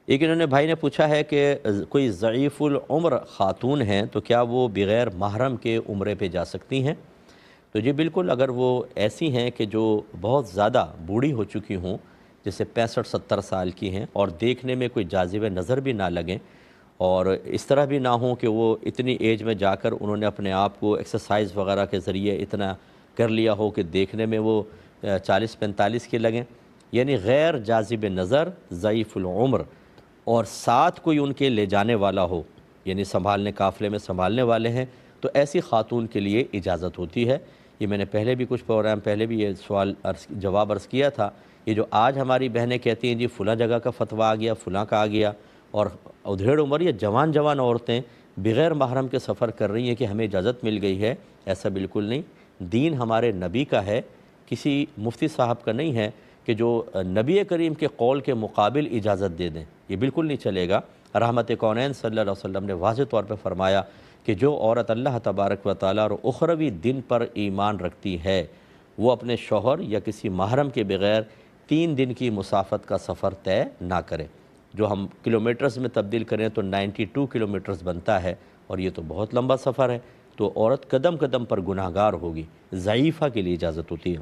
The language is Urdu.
ایک انہوں نے بھائی نے پوچھا ہے کہ کوئی ضعیف العمر خاتون ہیں تو کیا وہ بغیر محرم کے عمرے پہ جا سکتی ہیں؟ تو جی بالکل، اگر وہ ایسی ہیں کہ جو بہت زیادہ بوڑھی ہو چکی ہوں، جیسے 65-70 سال کی ہیں، اور دیکھنے میں کوئی جاذب نظر بھی نہ لگیں، اور اس طرح بھی نہ ہوں کہ وہ اتنی ایج میں جا کر انہوں نے اپنے آپ کو ایکسرسائز وغیرہ کے ذریعے اتنا کر لیا ہو کہ دیکھنے میں وہ 40-45 کے لگیں، یعنی غیر جاذب نظر، ضعیف العمر، اور ساتھ کوئی ان کے لے جانے والا ہو، یعنی سنبھالنے، قافلے میں سنبھالنے والے ہیں، تو ایسی خاتون کے لیے اجازت ہوتی ہے۔ یہ میں نے پہلے بھی کچھ پروگرام پہلے بھی یہ سوال جواب عرض کیا تھا۔ یہ جو آج ہماری بہنیں کہتی ہیں جی فلاں جگہ کا فتویٰ آ گیا، فلاں کا آ گیا، اور ادھیڑ عمر یا جوان جوان عورتیں بغیر محرم کے سفر کر رہی ہیں کہ ہمیں اجازت مل گئی ہے، ایسا بالکل نہیں۔ دین ہمارے نبی کا ہے، کسی مفتی صاحب کا نہیں ہے کہ جو نبی کریم کے قول کے مقابل اجازت دے دیں، یہ بالکل نہیں چلے گا۔ رحمت کونین صلی اللہ علیہ وسلم نے واضح طور پہ فرمایا کہ جو عورت اللہ تبارک و تعالیٰ اور اخروی دن پر ایمان رکھتی ہے، وہ اپنے شوہر یا کسی محرم کے بغیر 3 دن کی مسافت کا سفر طے نہ کرے۔ جو ہم کلومیٹرز میں تبدیل کریں تو 92 کلومیٹرز بنتا ہے، اور یہ تو بہت لمبا سفر ہے، تو عورت قدم قدم پر گناہگار ہوگی۔ ضعیفہ کے لیے اجازت ہوتی ہے۔